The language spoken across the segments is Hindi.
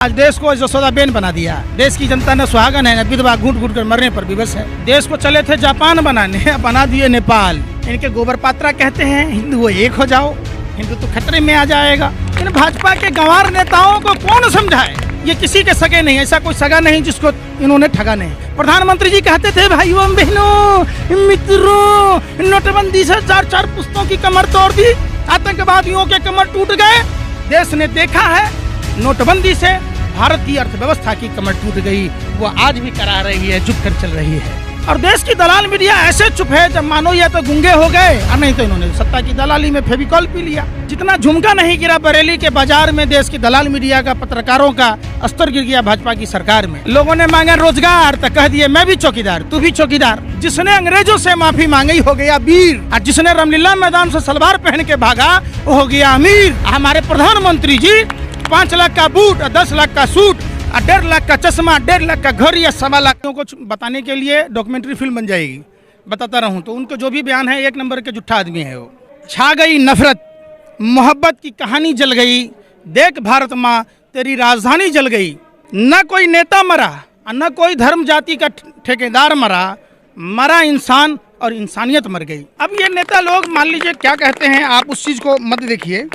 आज देश को जसोदाबेन बना दिया। देश की जनता ने सुहागन है, विधवा घूट घूट कर मरने पर विवश है। देश को चले थे जापान बनाने, बना दिए नेपाल। इनके गोबर पात्रा कहते हैं हिंदू वो एक हो जाओ, हिंदू तो खतरे में आ जाएगा। इन भाजपा के गंवार नेताओं को कौन समझाए, ये किसी के सगे नहीं, ऐसा कोई सगा नहीं जिसको इन्होंने ठगा नहीं। प्रधानमंत्री जी कहते थे भाइयों बहनों मित्रों, नोटबंदी से 4-4 पुस्तकों की कमर तोड़ दी, आतंकवादियों के कमर टूट गए। देश ने देखा है नोटबंदी से भारत की अर्थव्यवस्था की कमर टूट गई, वो आज भी करा रही है, झुक कर चल रही है। और देश की दलाल मीडिया ऐसे चुप है जब मानो या तो गूंगे हो गए और नहीं तो इन्होंने सत्ता की दलाली में फेविकॉल पी लिया। जितना झुमका नहीं गिरा बरेली के बाजार में, देश की दलाल मीडिया का, पत्रकारों का स्तर गिर गया भाजपा की सरकार में। लोगों ने मांगा रोजगार तो कह दिए मैं भी चौकीदार, तू भी चौकीदार। जिसने अंग्रेजों से माफी मांगी हो गया वीर, और जिसने रामलीला मैदान से सलवार पहन के भागा वो हो गया अमीर। हमारे प्रधानमंत्री जी 5 लाख का बूट और 10 लाख का सूट और 1.5 लाख का चश्मा, 1.5 लाख का घर या 1.25 लाख को बताने के लिए डॉक्यूमेंट्री फिल्म बन जाएगी। बताता रहूं तो उनको जो भी बयान है 1 नंबर के झूठा आदमी है वो। छा गई नफरत, मोहब्बत की कहानी जल गई, देख भारत माँ तेरी राजधानी जल गई। न कोई नेता मरा और न कोई धर्म जाति का ठेकेदार मरा, मरा इंसान और इंसानियत मर गई। अब ये नेता लोग मान लीजिए क्या कहते हैं, आप उस चीज़ को मत देखिए,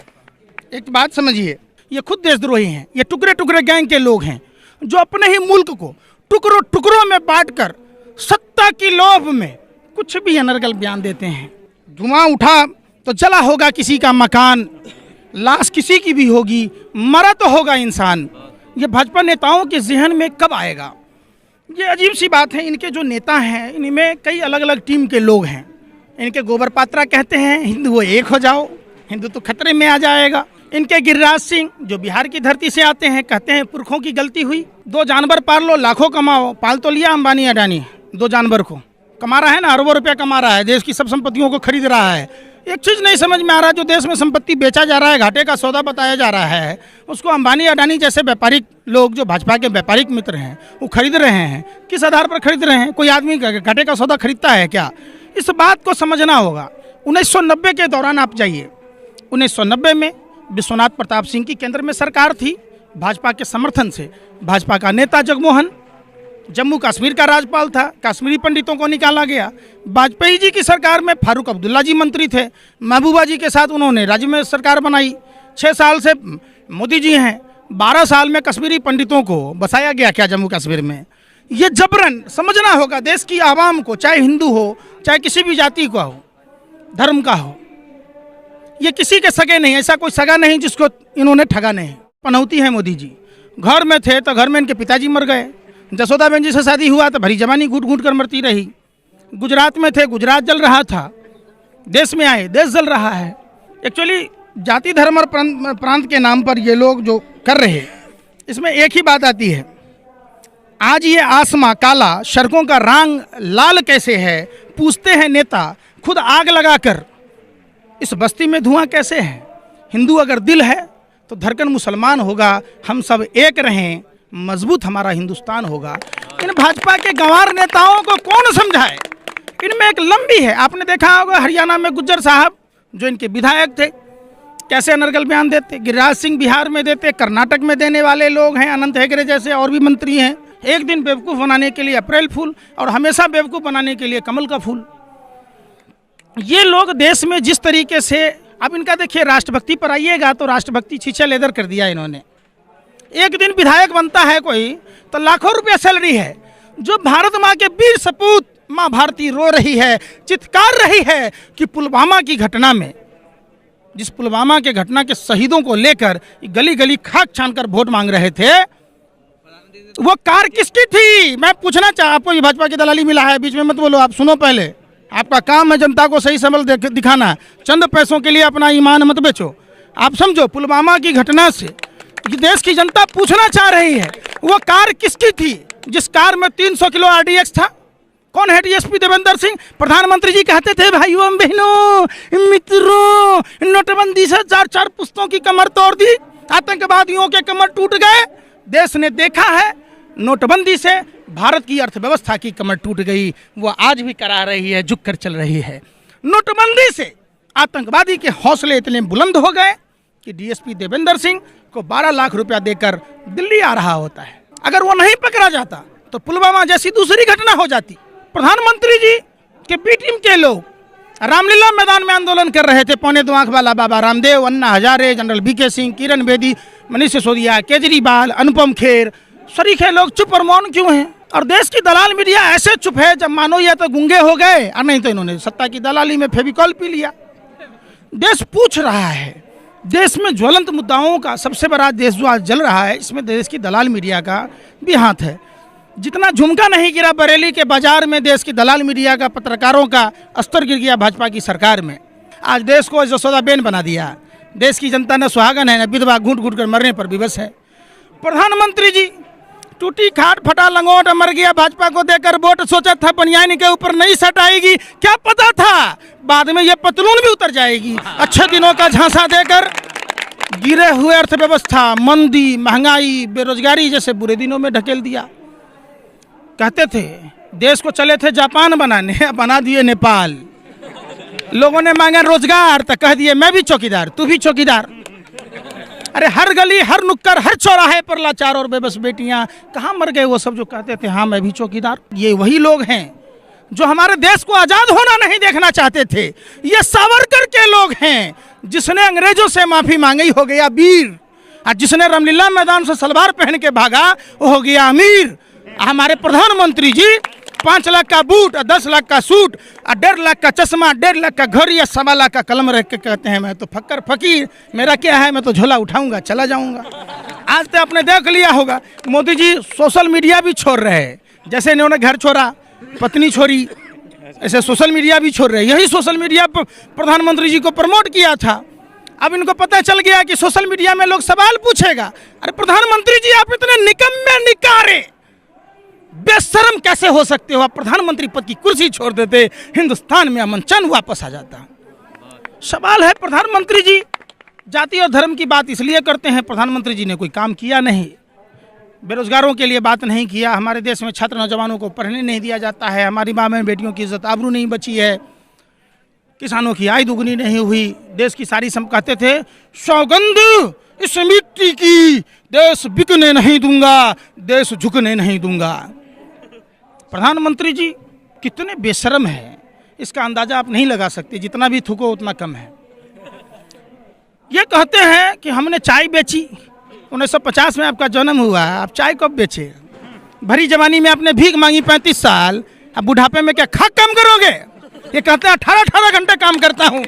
एक बात समझिए, ये खुद देशद्रोही हैं। ये टुकड़े टुकड़े गैंग के लोग हैं जो अपने ही मुल्क को टुकड़ों टुकड़ों में बांटकर सत्ता की लोभ में कुछ भी अनर्गल बयान देते हैं। धुआं उठा तो जला होगा किसी का मकान, लाश किसी की भी होगी, मरा तो होगा इंसान। ये भाजपा नेताओं के जहन में कब आएगा? ये अजीब सी बात है। इनके जो नेता हैं इनमें कई अलग अलग टीम के लोग हैं। इनके गोबर पात्रा कहते हैं हिंदू वो एक हो जाओ, हिंदू तो खतरे में आ जाएगा। इनके गिरिराज सिंह जो बिहार की धरती से आते हैं कहते हैं पुरखों की गलती हुई, 2 जानवर पाल लो लाखों कमाओ। पाल तो लिया अंबानी अडानी 2 जानवर को, कमा रहा है ना, अरबों रुपया कमा रहा है, देश की सब संपत्तियों को खरीद रहा है। एक चीज़ नहीं समझ में आ रहा, जो देश में संपत्ति बेचा जा रहा है, घाटे का सौदा बताया जा रहा है, उसको अंबानी अडानी जैसे व्यापारिक लोग जो भाजपा के व्यापारिक मित्र हैं वो खरीद रहे हैं। किस आधार पर खरीद रहे हैं? कोई आदमी घाटे का सौदा खरीदता है क्या? इस बात को समझना होगा। 1990 के दौरान आप जाइए, 1990 में विश्वनाथ प्रताप सिंह की केंद्र में सरकार थी, भाजपा के समर्थन से। भाजपा का नेता जगमोहन जम्मू कश्मीर का राज्यपाल था, कश्मीरी पंडितों को निकाला गया। वाजपेयी जी की सरकार में फारूक अब्दुल्ला जी मंत्री थे, महबूबा जी के साथ उन्होंने राज्य में सरकार बनाई। 6 साल से मोदी जी हैं, 12 साल में कश्मीरी पंडितों को बसाया गया क्या जम्मू कश्मीर में? ये जबरन समझना होगा देश की आवाम को, चाहे हिंदू हो चाहे किसी भी जाति का हो, धर्म का हो। ये किसी के सगे नहीं, ऐसा कोई सगा नहीं जिसको इन्होंने ठगा नहीं। पनौती है मोदी जी। घर में थे तो घर में इनके पिताजी मर गए, जसोदाबेन जी से शादी हुआ तो भरी जवानी घूट घूट कर मरती रही। गुजरात में थे, गुजरात जल रहा था, देश में आए, देश जल रहा है। एक्चुअली जाति धर्म और प्रांत के नाम पर ये लोग जो कर रहे, इसमें एक ही बात आती है, आज ये आसमां काला, सड़कों का रंग लाल कैसे है, पूछते हैं नेता खुद आग लगाकर। इस बस्ती में धुआं कैसे है? हिंदू अगर दिल है तो धड़कन मुसलमान होगा, हम सब एक रहें, मजबूत हमारा हिंदुस्तान होगा। इन भाजपा के गंवार नेताओं को कौन समझाए? इनमें एक लंबी है, आपने देखा होगा हरियाणा में गुज्जर साहब जो इनके विधायक थे कैसे अनर्गल बयान देते, गिरिराज सिंह बिहार में देते, कर्नाटक में देने वाले लोग हैं, अनंत हेगड़े जैसे और भी मंत्री हैं। एक दिन बेवकूफ़ बनाने के लिए अप्रैल फूल और हमेशा बेवकूफ़ बनाने के लिए कमल का फूल। ये लोग देश में जिस तरीके से, अब इनका देखिए राष्ट्रभक्ति पर आइएगा तो राष्ट्रभक्ति छीछे लेदर कर दिया इन्होंने। एक दिन विधायक बनता है कोई तो लाखों रुपया सैलरी है। जो भारत माँ के वीर सपूत माँ भारती रो रही है, चित्कार रही है कि पुलवामा की घटना में, जिस पुलवामा के घटना के शहीदों को लेकर गली गली खाक छानकर वोट मांग रहे थे, वो कार किसकी थी? मैं पूछना चाह, आपको ये भाजपा की दलाली मिला है, बीच में मत बोलो, आप सुनो पहले। आपका काम है जनता को सही समझ दिखाना, चंद पैसों के लिए अपना ईमान मत बेचो। आप समझो, पुलवामा की घटना से देश की जनता पूछना चाह रही है वो कार किसकी थी, जिस कार में 300 किलो RDX था। कौन है? डीएसपी देवेंद्र सिंह। प्रधानमंत्री जी कहते थे भाइयों बहनों मित्रों, नोटबंदी से 4-4 पुस्तकों की कमर तोड़ दी, आतंकवादियों के कमर टूट गए। देश ने देखा है नोटबंदी से भारत की अर्थव्यवस्था की कमर टूट गई, वो आज भी करा रही है, झुक कर चल रही है। नोटबंदी से आतंकवादी के हौसले इतने बुलंद हो गए कि डीएसपी देवेंद्र सिंह को 12 लाख रुपया देकर दिल्ली आ रहा होता है। अगर वो नहीं पकड़ा जाता तो पुलवामा जैसी दूसरी घटना हो जाती। प्रधानमंत्री जी के बी टीम के लोग रामलीला मैदान में आंदोलन कर रहे थे। 2.25 आंख वाला बाबा रामदेव, अन्ना हजारे, जनरल वीके सिंह, किरण बेदी, मनीष सिसोदिया, केजरीवाल, अनुपम खेर, सरीखे लोग चुप और मौन क्यों हैं? और देश की दलाल मीडिया ऐसे चुप है जब मानो या तो गूंगे हो गए और नहीं तो इन्होंने सत्ता की दलाली में फेविकॉल पी लिया। देश पूछ रहा है। देश में ज्वलंत मुद्दाओं का सबसे बड़ा देश जो आज जल रहा है, इसमें देश की दलाल मीडिया का भी हाथ है। जितना झुमका नहीं गिरा बरेली के बाजार में, देश की दलाल मीडिया का, पत्रकारों का स्तर गिर गया भाजपा की सरकार में। आज देश को जसोदा बेन बना दिया। देश की जनता न सुहागन है न विधवा, घूट घूट कर मरने पर विवश है। प्रधानमंत्री जी टूटी खाट फटा लंगोट मर गया भाजपा को देकर वोट। सोचा था बनियान के ऊपर नहीं सट आएगी, क्या पता था बाद में ये पतलून भी उतर जाएगी। अच्छे दिनों का झांसा देकर गिरे हुए अर्थव्यवस्था, मंदी, महंगाई, बेरोजगारी जैसे बुरे दिनों में ढकेल दिया। कहते थे देश को चले थे जापान बनाने, बना दिए नेपाल। लोगों ने मांगा रोजगार तो कह दिए मैं भी चौकीदार, तू भी चौकीदार। अरे हर गली, हर नुक्कड़, हर चौराहे पर लाचार और बेबस बेटियां। कहाँ मर गए वो सब जो कहते थे हाँ मैं भी चौकीदार? ये वही लोग हैं जो हमारे देश को आजाद होना नहीं देखना चाहते थे। ये सावरकर के लोग हैं। जिसने अंग्रेजों से माफी मांगी हो गया वीर, और जिसने रामलीला मैदान से सलवार पहन के भागा वो हो गया अमीर। हमारे प्रधानमंत्री जी 5 लाख का बूट और 10 लाख का सूट और 1.5 लाख का चश्मा, 1.5 लाख का घड़ी या 1.25 लाख का कलम रख के कहते हैं मैं तो फक्कर फकीर, मेरा क्या है, मैं तो झोला उठाऊंगा चला जाऊंगा। आज तो आपने देख लिया होगा मोदी जी सोशल मीडिया भी छोड़ रहे हैं। जैसे इन्होंने घर छोड़ा, पत्नी छोड़ी, ऐसे सोशल मीडिया भी छोड़ रहे हैं। यही सोशल मीडिया पर प्रधानमंत्री जी को प्रमोट किया था। अब इनको पता चल गया कि सोशल मीडिया में लोग सवाल पूछेगा, अरे प्रधानमंत्री जी आप इतने निकम्मे निकारे बेशरम कैसे हो सकते हो? आप प्रधानमंत्री पद की कुर्सी छोड़ देते, हिंदुस्तान में अमन चैन वापस आ जाता। सवाल है प्रधानमंत्री जी जाति और धर्म की बात इसलिए करते हैं, प्रधानमंत्री जी ने कोई काम किया नहीं। बेरोजगारों के लिए बात नहीं किया। हमारे देश में छात्र नौजवानों को पढ़ने नहीं दिया जाता है। हमारी माँ बहन बेटियों की इज्जत आबरू नहीं बची है। किसानों की आय दुगनी नहीं हुई। देश की सारी कहते थे सौगंध इस मिट्टी की, देश बिकने नहीं दूंगा, देश झुकने नहीं दूंगा। प्रधानमंत्री जी कितने बेशर्म हैं, इसका अंदाजा आप नहीं लगा सकते। जितना भी थूको उतना कम है। ये कहते हैं कि हमने चाय बेची। 1950 में आपका जन्म हुआ, आप चाय कब बेचे? भरी जवानी में आपने भीख मांगी 35 साल, अब बुढ़ापे में क्या खाक काम करोगे? ये कहते हैं 18 घंटे काम करता हूँ।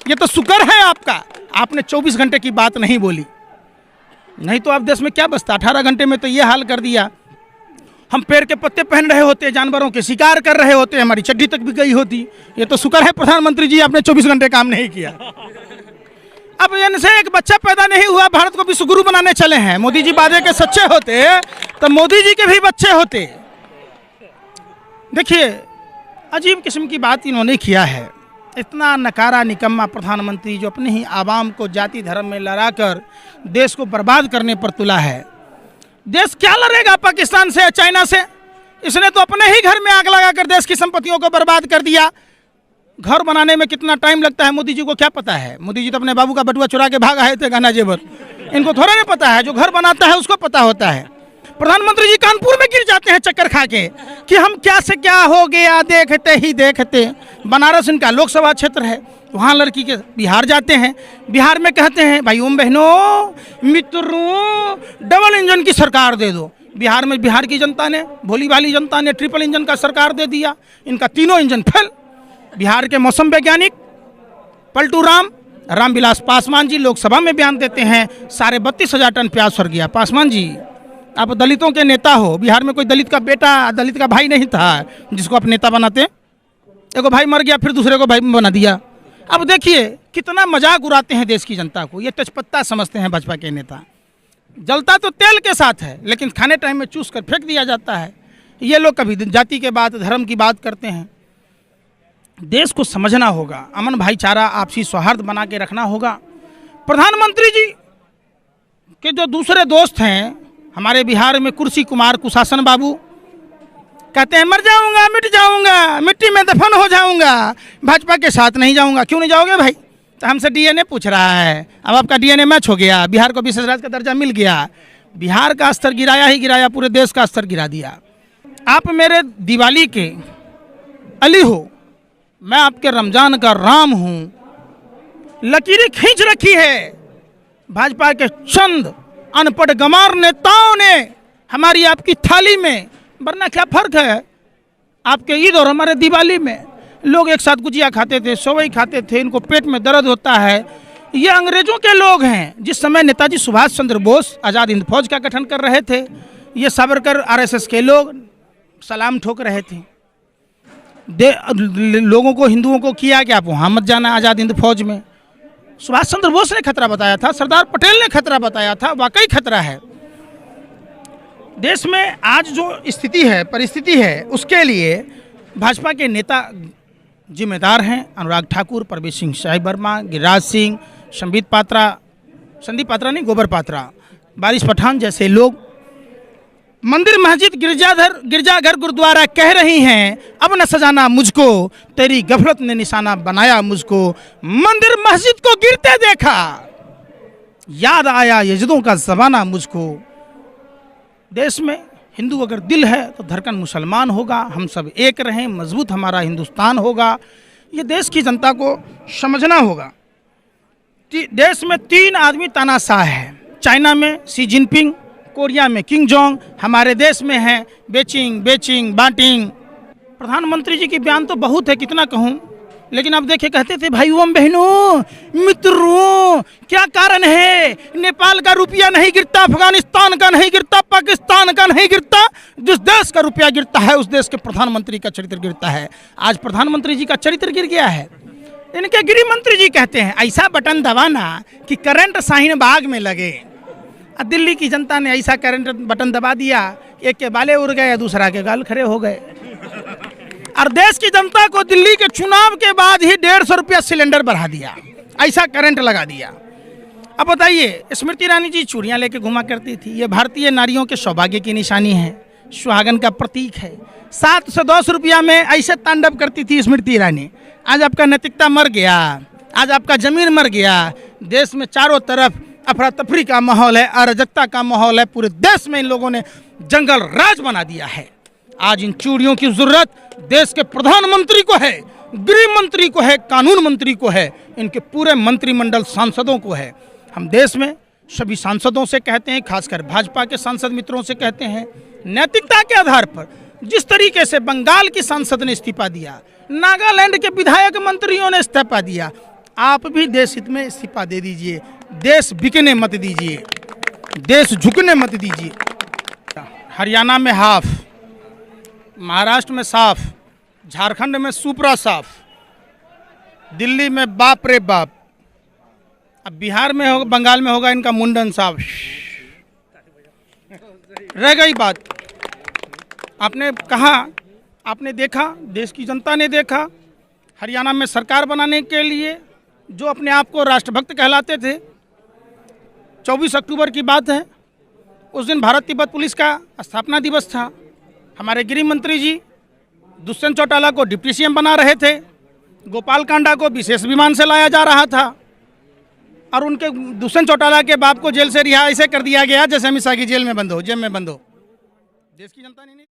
ये तो शुक्र है आपका, आपने 24 घंटे की बात नहीं बोली, नहीं तो आप देश में क्या बचता। 18 घंटे में तो ये हाल कर दिया। हम पेड़ के पत्ते पहन रहे होते, जानवरों के शिकार कर रहे होते, हमारी चड्डी तक भी गई होती। ये तो शुक्र है प्रधानमंत्री जी आपने 24 घंटे काम नहीं किया। अब इनसे एक बच्चा पैदा नहीं हुआ, भारत को विश्व गुरु बनाने चले हैं। मोदी जी वादे के सच्चे होते तो मोदी जी के भी बच्चे होते। देखिए अजीब किस्म की बात इन्होंने किया है। इतना नकारा निकम्मा प्रधानमंत्री जो अपने ही आवाम को जाति धर्म में लड़ाकर देश को बर्बाद करने पर तुला है। देश क्या लड़ेगा पाकिस्तान से या चाइना से? इसने तो अपने ही घर में आग लगाकर देश की संपत्तियों को बर्बाद कर दिया। घर बनाने में कितना टाइम लगता है मोदी जी को क्या पता है? मोदी जी तो अपने बाबू का बटुआ चुरा के भाग आए थे गहना जेवर। इनको थोड़ा नहीं पता है, जो घर बनाता है उसको पता होता है। प्रधानमंत्री जी कानपुर में गिर जाते हैं चक्कर खा के कि हम क्या से क्या हो गया, देखते ही देखते। बनारस इनका लोकसभा क्षेत्र है, वहाँ लड़की के बिहार जाते हैं। बिहार में कहते हैं भाइयों बहनों मित्रों डबल इंजन की सरकार दे दो। बिहार में बिहार की जनता ने, भोली भाली जनता ने ट्रिपल इंजन का सरकार दे दिया। इनका तीनों इंजन फेल। बिहार के मौसम वैज्ञानिक पलटू रामविलास पासवान जी लोकसभा में बयान देते हैं 32,500 टन प्याज सड़ गया। पासवान जी आप दलितों के नेता हो, बिहार में कोई दलित का बेटा, दलित का भाई नहीं था जिसको आप नेता बनाते। एगो भाई मर गया फिर दूसरे को भाई बना दिया। अब देखिए कितना मजाक उड़ाते हैं देश की जनता को। ये तेजपत्ता समझते हैं भाजपा के नेता। जलता तो तेल के साथ है लेकिन खाने टाइम में चूस कर फेंक दिया जाता है। ये लोग कभी जाति के बात, धर्म की बात करते हैं। देश को समझना होगा, अमन भाईचारा आपसी सौहार्द बना के रखना होगा। प्रधानमंत्री जी के जो दूसरे दोस्त हैं हमारे बिहार में, कुर्सी कुमार कुशासन बाबू कहते हैं मर जाऊंगा, मिट जाऊंगा, मिट्टी में दफन हो जाऊंगा, भाजपा के साथ नहीं जाऊंगा। क्यों नहीं जाओगे भाई? तो हमसे डीएनए पूछ रहा है। अब आपका डीएनए मैच हो गया, बिहार को विशेष राज्य का दर्जा मिल गया। बिहार का स्तर गिराया ही गिराया, पूरे देश का स्तर गिरा दिया। आप मेरे दिवाली के अली हो, मैं आपके रमजान का राम हूं। लकीरें खींच रखी है भाजपा के चंद अनपढ़ गंवार नेताओं ने हमारी आपकी थाली में, वरना क्या फर्क है आपके ईद और हमारे दिवाली में। लोग एक साथ गुजिया खाते थे, सेवई खाते थे, इनको पेट में दर्द होता है। ये अंग्रेजों के लोग हैं। जिस समय नेताजी सुभाष चंद्र बोस आज़ाद हिंद फौज का गठन कर रहे थे, ये सावरकर आरएसएस के लोग सलाम ठोक रहे थे। लोगों को, हिंदुओं को किया कि आप वहाँ मत जाना आज़ाद हिंद फौज में। सुभाष चंद्र बोस ने खतरा बताया था, सरदार पटेल ने खतरा बताया था, वाकई खतरा है। देश में आज जो स्थिति है, परिस्थिति है, उसके लिए भाजपा के नेता जिम्मेदार हैं। अनुराग ठाकुर, प्रवेश सिंह शाही वर्मा, गिरिराज सिंह, संदीप पात्रा नहीं, गोबर पात्रा, बारिश पठान जैसे लोग। मंदिर, मस्जिद, गिरजाघर, गुरुद्वारा कह रही हैं अब न सजाना मुझको, तेरी गफलत ने निशाना बनाया मुझको। मंदिर मस्जिद को गिरते देखा, याद आया यजीदों का ज़माना मुझको। देश में हिंदू अगर दिल है तो धड़कन मुसलमान होगा। हम सब एक रहें, मजबूत हमारा हिंदुस्तान होगा। ये देश की जनता को समझना होगा। देश में 3 आदमी तानाशाह है। चाइना में शी जिनपिंग, कोरिया में किंग जोंग, हमारे देश में है बेचिंग बांटिंग। प्रधानमंत्री जी की बयान तो बहुत है, कितना कहूँ, लेकिन अब देखिए कहते थे भाइयों बहनों मित्रों, क्या कारण है नेपाल का रुपया नहीं गिरता, अफगानिस्तान का नहीं गिरता, पाकिस्तान का नहीं गिरता, जिस देश का रुपया गिरता है उस देश के प्रधानमंत्री का चरित्र गिरता है। आज प्रधानमंत्री जी का चरित्र गिर गया है। इनके गृह मंत्री जी कहते हैं ऐसा बटन दबाना कि करंट शाहीन बाग में लगे। दिल्ली की जनता ने ऐसा करंट बटन दबा दिया, एक के बाले उड़ गए, दूसरा के गाल खड़े हो गए। और देश की जनता को दिल्ली के चुनाव के बाद ही 150 रुपया सिलेंडर बढ़ा दिया, ऐसा करंट लगा दिया। अब बताइए, स्मृति ईरानी जी चूड़ियाँ लेके घुमा करती थी। ये भारतीय नारियों के सौभाग्य की निशानी है, सुहागन का प्रतीक है। 7 से 10 रुपया में ऐसे तांडव करती थी स्मृति ईरानी। आज आपका नैतिकता मर गया, आज आपका जमीन मर गया। देश में चारों तरफ अफरा तफरी का माहौल है, अराजकता का माहौल है। पूरे देश में इन लोगों ने जंगल राज बना दिया है। आज इन चूड़ियों की जरूरत देश के प्रधानमंत्री को है, गृह मंत्री को है, कानून मंत्री को है, इनके पूरे मंत्रिमंडल सांसदों को है। हम देश में सभी सांसदों से कहते हैं, खासकर भाजपा के सांसद मित्रों से कहते हैं, नैतिकता के आधार पर जिस तरीके से बंगाल की सांसद ने इस्तीफा दिया, नागालैंड के विधायक मंत्रियों ने इस्तीफा दिया, आप भी देश हित में इस्तीफा दे दीजिए। देश बिकने मत दीजिए, देश झुकने मत दीजिए। हरियाणा में हाफ, महाराष्ट्र में साफ, झारखंड में सुपरा साफ, दिल्ली में बाप रे बाप, अब बिहार में होगा, बंगाल में होगा इनका मुंडन साफ। रह गई बात, आपने कहा, आपने देखा, देश की जनता ने देखा, हरियाणा में सरकार बनाने के लिए जो अपने आप को राष्ट्रभक्त कहलाते थे, 24 अक्टूबर की बात है, उस दिन भारत तिब्बत पुलिस का स्थापना दिवस था। हमारे गृह मंत्री जी दुष्यंत चौटाला को डिप्टी सीएम बना रहे थे, गोपाल कांडा को विशेष विमान से लाया जा रहा था, और उनके दुष्यंत चौटाला के बाप को जेल से रिहा ऐसे कर दिया गया जैसे अमित शाह की जेल में बंद हो, जेल में बंद हो। देश की जनता ने नहीं